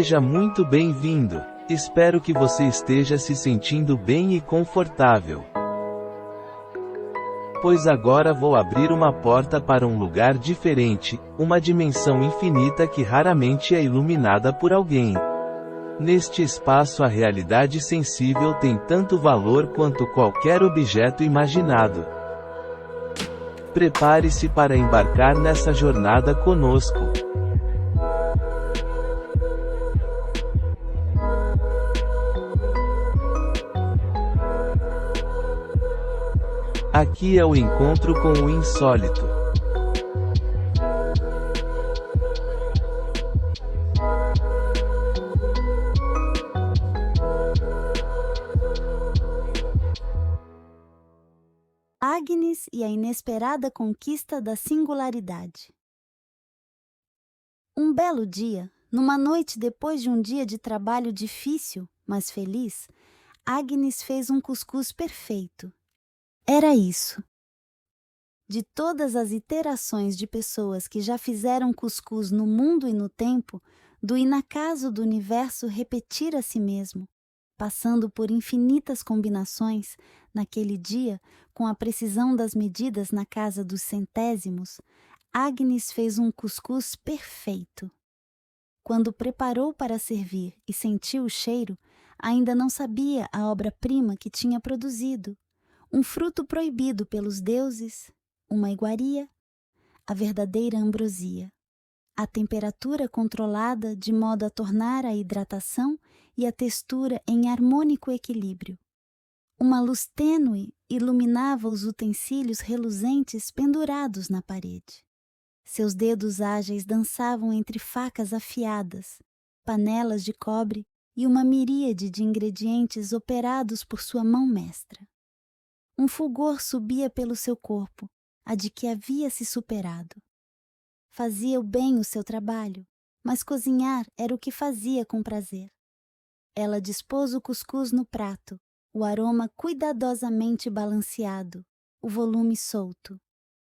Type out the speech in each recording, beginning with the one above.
Seja muito bem-vindo. Espero que você esteja se sentindo bem e confortável. Pois agora vou abrir uma porta para um lugar diferente, uma dimensão infinita que raramente é iluminada por alguém. Neste espaço a realidade sensível tem tanto valor quanto qualquer objeto imaginado. Prepare-se para embarcar nessa jornada conosco. Aqui é o encontro com o insólito. Agnes e a inesperada conquista da singularidade. Um belo dia, numa noite depois de um dia de trabalho difícil, mas feliz, Agnes fez um cuscuz perfeito. Era isso. De todas as iterações de pessoas que já fizeram cuscuz no mundo e no tempo, do inacaso do universo repetir a si mesmo, passando por infinitas combinações, naquele dia, com a precisão das medidas na casa dos centésimos, Agnes fez um cuscuz perfeito. Quando preparou para servir e sentiu o cheiro, ainda não sabia a obra-prima que tinha produzido. Um fruto proibido pelos deuses, uma iguaria, a verdadeira ambrosia. A temperatura controlada de modo a tornar a hidratação e a textura em harmônico equilíbrio. Uma luz tênue iluminava os utensílios reluzentes pendurados na parede. Seus dedos ágeis dançavam entre facas afiadas, panelas de cobre e uma miríade de ingredientes operados por sua mão mestra. Um fulgor subia pelo seu corpo, a de que havia se superado. Fazia bem o seu trabalho, mas cozinhar era o que fazia com prazer. Ela dispôs o cuscuz no prato, o aroma cuidadosamente balanceado, o volume solto.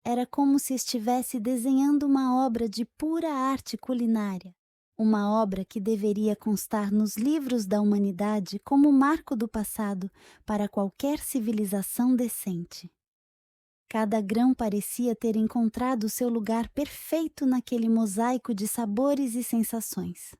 Era como se estivesse desenhando uma obra de pura arte culinária, uma obra que deveria constar nos livros da humanidade como marco do passado para qualquer civilização decente. Cada grão parecia ter encontrado seu lugar perfeito naquele mosaico de sabores e sensações.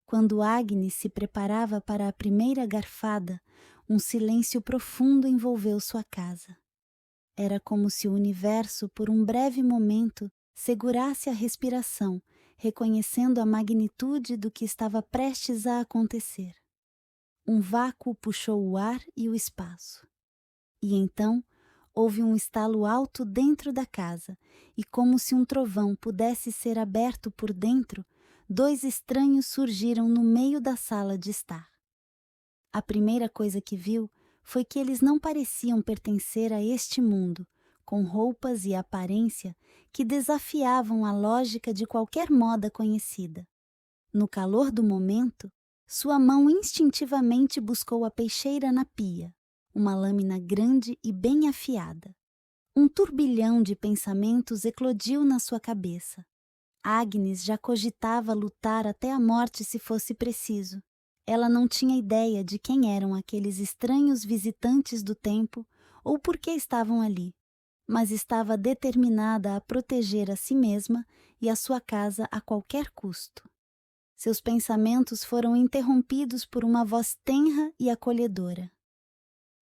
Quando Agnes se preparava para a primeira garfada, um silêncio profundo envolveu sua casa. Era como se o universo, por um breve momento, segurasse a respiração, reconhecendo a magnitude do que estava prestes a acontecer. Um vácuo puxou o ar e o espaço. E então, houve um estalo alto dentro da casa, e como se um trovão pudesse ser aberto por dentro, dois estranhos surgiram no meio da sala de estar. A primeira coisa que viu foi que eles não pareciam pertencer a este mundo, com roupas e aparência que desafiavam a lógica de qualquer moda conhecida. No calor do momento, sua mão instintivamente buscou a peixeira na pia, uma lâmina grande e bem afiada. Um turbilhão de pensamentos eclodiu na sua cabeça. Agnes já cogitava lutar até a morte se fosse preciso. Ela não tinha ideia de quem eram aqueles estranhos visitantes do tempo ou por que estavam ali, mas estava determinada a proteger a si mesma e a sua casa a qualquer custo. Seus pensamentos foram interrompidos por uma voz tenra e acolhedora.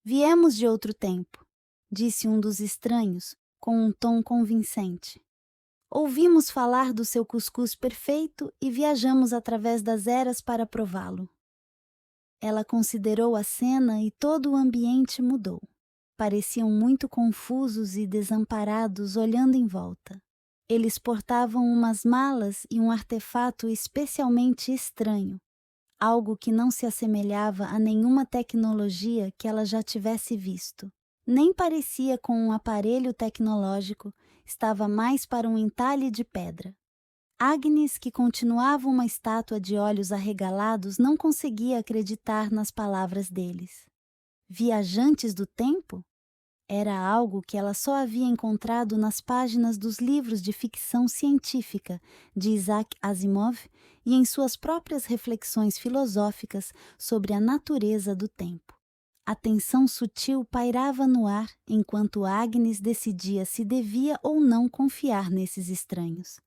"Viemos de outro tempo", disse um dos estranhos, com um tom convincente. "Ouvimos falar do seu cuscuz perfeito e viajamos através das eras para prová-lo." Ela considerou a cena e todo o ambiente mudou. Pareciam muito confusos e desamparados olhando em volta. Eles portavam umas malas e um artefato especialmente estranho, algo que não se assemelhava a nenhuma tecnologia que ela já tivesse visto. Nem parecia com um aparelho tecnológico, estava mais para um entalhe de pedra. Agnes, que continuava uma estátua de olhos arregalados, não conseguia acreditar nas palavras deles. Viajantes do tempo? Era algo que ela só havia encontrado nas páginas dos livros de ficção científica de Isaac Asimov e em suas próprias reflexões filosóficas sobre a natureza do tempo. A tensão sutil pairava no ar enquanto Agnes decidia se devia ou não confiar nesses estranhos.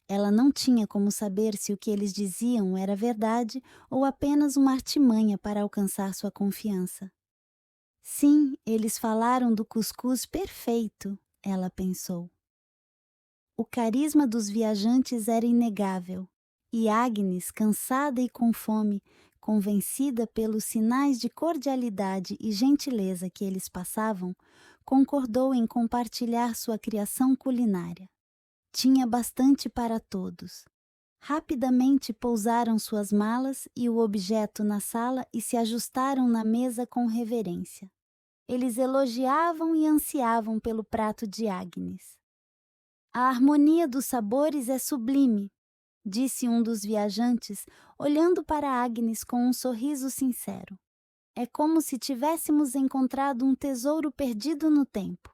Ela não tinha como saber se o que eles diziam era verdade ou apenas uma artimanha para alcançar sua confiança. Sim, eles falaram do cuscuz perfeito, ela pensou. O carisma dos viajantes era inegável, e Agnes, cansada e com fome, convencida pelos sinais de cordialidade e gentileza que eles passavam, concordou em compartilhar sua criação culinária. Tinha bastante para todos. Rapidamente pousaram suas malas e o objeto na sala e se ajustaram na mesa com reverência. Eles elogiavam e ansiavam pelo prato de Agnes. A harmonia dos sabores é sublime, disse um dos viajantes, olhando para Agnes com um sorriso sincero. É como se tivéssemos encontrado um tesouro perdido no tempo,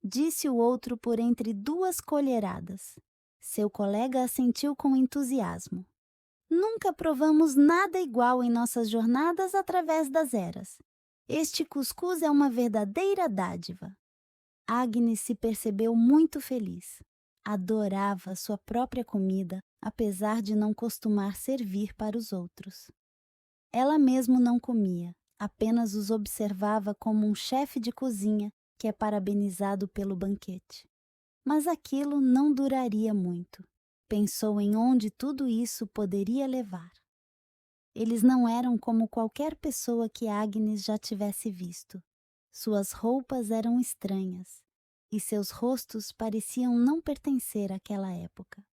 disse o outro por entre duas colheradas. Seu colega assentiu com entusiasmo. Nunca provamos nada igual em nossas jornadas através das eras. Este cuscuz é uma verdadeira dádiva. Agnes se percebeu muito feliz. Adorava sua própria comida, apesar de não costumar servir para os outros. Ela mesmo não comia, apenas os observava como um chefe de cozinha que é parabenizado pelo banquete. Mas aquilo não duraria muito. Pensou em onde tudo isso poderia levar. Eles não eram como qualquer pessoa que Agnes já tivesse visto. Suas roupas eram estranhas, e seus rostos pareciam não pertencer àquela época.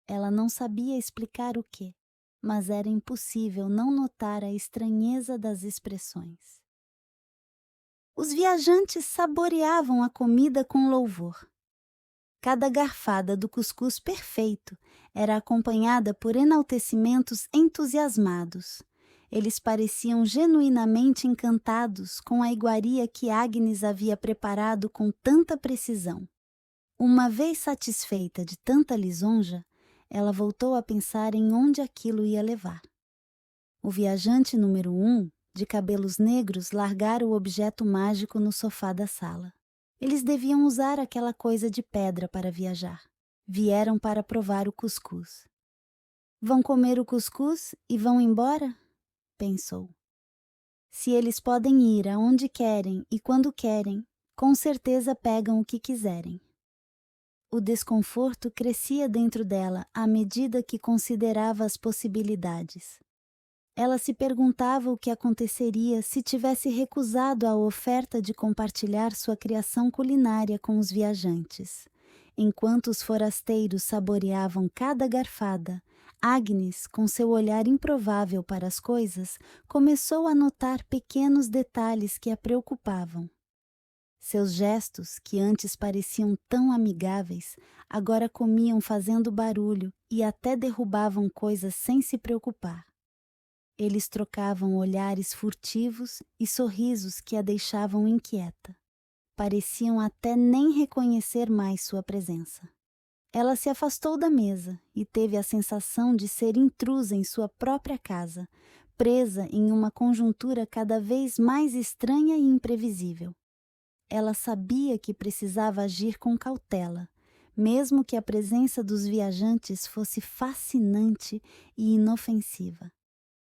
Ela não sabia explicar o quê, mas era impossível não notar a estranheza das expressões. Os viajantes saboreavam a comida com louvor. Cada garfada do cuscuz perfeito era acompanhada por enaltecimentos entusiasmados. Eles pareciam genuinamente encantados com a iguaria que Agnes havia preparado com tanta precisão. Uma vez satisfeita de tanta lisonja, ela voltou a pensar em onde aquilo ia levar. O viajante número 1, de cabelos negros, largara o objeto mágico no sofá da sala. Eles deviam usar aquela coisa de pedra para viajar. Vieram para provar o cuscuz. Vão comer o cuscuz e vão embora? Pensou. Se eles podem ir aonde querem e quando querem, com certeza pegam o que quiserem. O desconforto crescia dentro dela à medida que considerava as possibilidades. Ela se perguntava o que aconteceria se tivesse recusado a oferta de compartilhar sua criação culinária com os viajantes. Enquanto os forasteiros saboreavam cada garfada, Agnes, com seu olhar improvável para as coisas, começou a notar pequenos detalhes que a preocupavam. Seus gestos, que antes pareciam tão amigáveis, agora comiam fazendo barulho e até derrubavam coisas sem se preocupar. Eles trocavam olhares furtivos e sorrisos que a deixavam inquieta. Pareciam até nem reconhecer mais sua presença. Ela se afastou da mesa e teve a sensação de ser intrusa em sua própria casa, presa em uma conjuntura cada vez mais estranha e imprevisível. Ela sabia que precisava agir com cautela, mesmo que a presença dos viajantes fosse fascinante e inofensiva.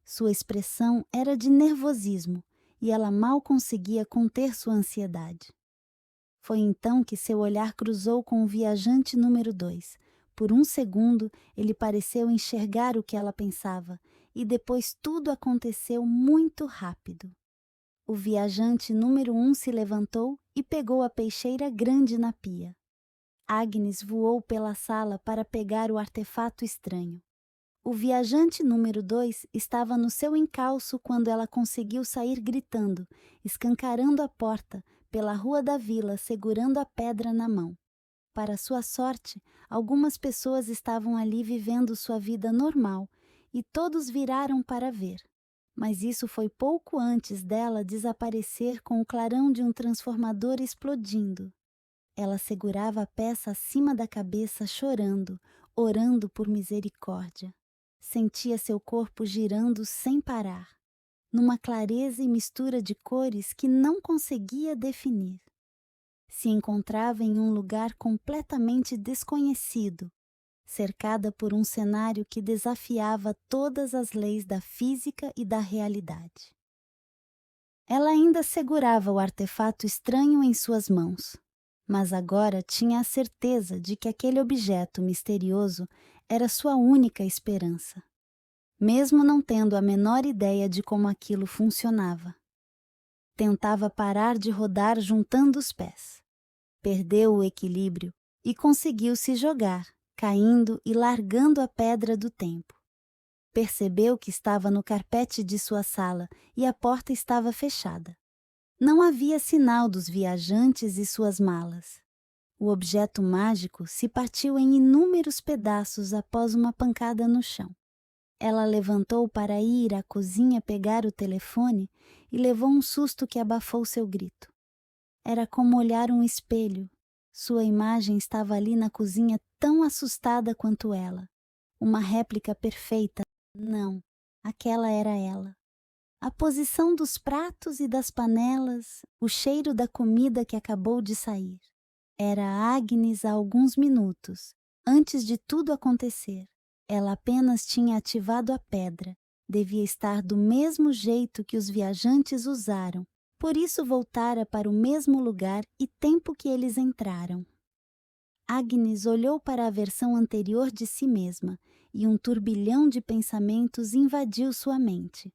Sua expressão era de nervosismo e ela mal conseguia conter sua ansiedade. Foi então que seu olhar cruzou com o viajante número 2. Por um segundo, ele pareceu enxergar o que ela pensava, e depois tudo aconteceu muito rápido. O viajante número 1 se levantou e pegou a peixeira grande na pia. Agnes voou pela sala para pegar o artefato estranho. O viajante número 2 estava no seu encalço quando ela conseguiu sair gritando, escancarando a porta, pela rua da vila, segurando a pedra na mão. Para sua sorte, algumas pessoas estavam ali vivendo sua vida normal e todos viraram para ver. Mas isso foi pouco antes dela desaparecer com o clarão de um transformador explodindo. Ela segurava a peça acima da cabeça chorando, orando por misericórdia. sentia seu corpo girando sem parar, numa clareza e mistura de cores que não conseguia definir. Se encontrava em um lugar completamente desconhecido, cercada por um cenário que desafiava todas as leis da física e da realidade. Ela ainda segurava o artefato estranho em suas mãos, mas agora tinha a certeza de que aquele objeto misterioso era sua única esperança, mesmo não tendo a menor ideia de como aquilo funcionava. Tentava parar de rodar juntando os pés. Perdeu o equilíbrio e conseguiu se jogar, caindo e largando a pedra do tempo. Percebeu que estava no carpete de sua sala e a porta estava fechada. Não havia sinal dos viajantes e suas malas. O objeto mágico se partiu em inúmeros pedaços após uma pancada no chão. Ela levantou para ir à cozinha pegar o telefone e levou um susto que abafou seu grito. Era como olhar um espelho. Sua imagem estava ali na cozinha tão assustada quanto ela. Uma réplica perfeita. Não, aquela era ela. A posição dos pratos e das panelas, o cheiro da comida que acabou de sair. Era Agnes há alguns minutos, antes de tudo acontecer. Ela apenas tinha ativado a pedra. Devia estar do mesmo jeito que os viajantes usaram, por isso voltara para o mesmo lugar e tempo que eles entraram. Agnes olhou para a versão anterior de si mesma e um turbilhão de pensamentos invadiu sua mente.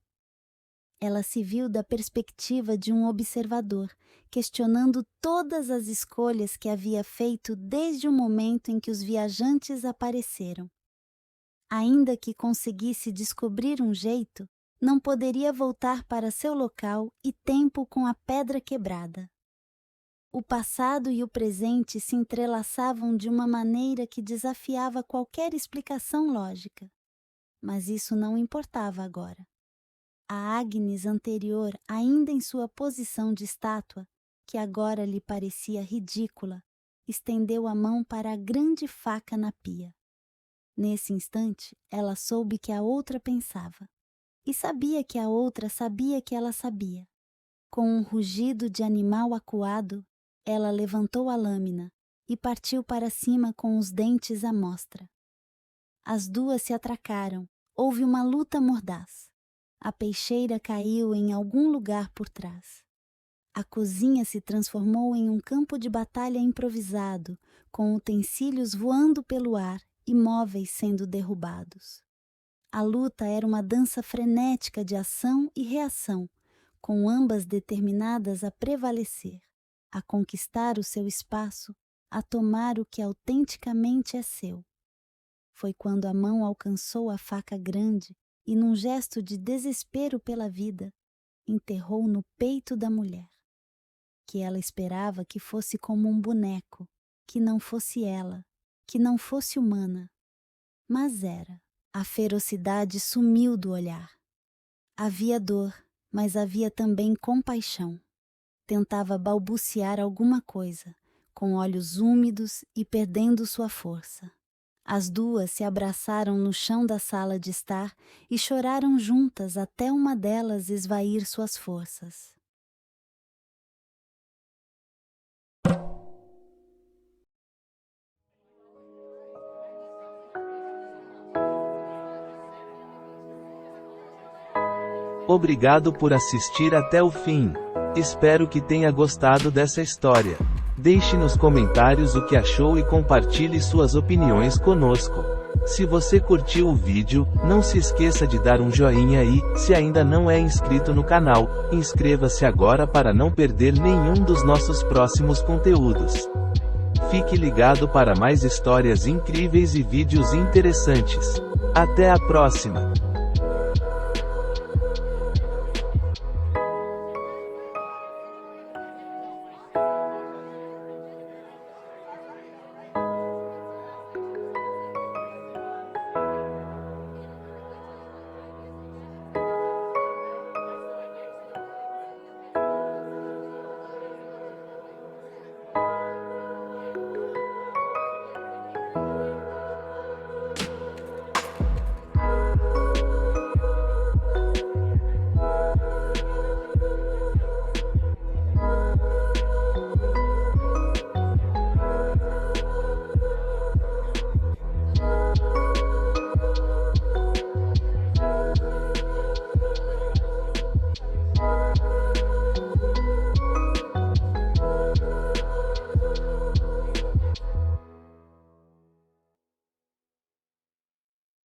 Ela se viu da perspectiva de um observador, questionando todas as escolhas que havia feito desde o momento em que os viajantes apareceram. Ainda que conseguisse descobrir um jeito, não poderia voltar para seu local e tempo com a pedra quebrada. O passado e o presente se entrelaçavam de uma maneira que desafiava qualquer explicação lógica. Mas isso não importava agora. A Agnes anterior, ainda em sua posição de estátua, que agora lhe parecia ridícula, estendeu a mão para a grande faca na pia. Nesse instante, ela soube que a outra pensava, e sabia que a outra sabia que ela sabia. Com um rugido de animal acuado, ela levantou a lâmina e partiu para cima com os dentes à mostra. As duas se atracaram, houve uma luta mordaz. A peixeira caiu em algum lugar por trás. A cozinha se transformou em um campo de batalha improvisado, com utensílios voando pelo ar e móveis sendo derrubados. A luta era uma dança frenética de ação e reação, com ambas determinadas a prevalecer, a conquistar o seu espaço, a tomar o que autenticamente é seu. Foi quando a mão alcançou a faca grande e, num gesto de desespero pela vida, enterrou no peito da mulher, que ela esperava que fosse como um boneco, que não fosse ela, que não fosse humana. Mas era. A ferocidade sumiu do olhar. Havia dor, mas havia também compaixão. Tentava balbuciar alguma coisa, com olhos úmidos e perdendo sua força. As duas se abraçaram no chão da sala de estar e choraram juntas até uma delas esvair suas forças. Obrigado por assistir até o fim. Espero que tenha gostado dessa história. Deixe nos comentários o que achou e compartilhe suas opiniões conosco. Se você curtiu o vídeo, não se esqueça de dar um joinha e, se ainda não é inscrito no canal, inscreva-se agora para não perder nenhum dos nossos próximos conteúdos. Fique ligado para mais histórias incríveis e vídeos interessantes. Até a próxima!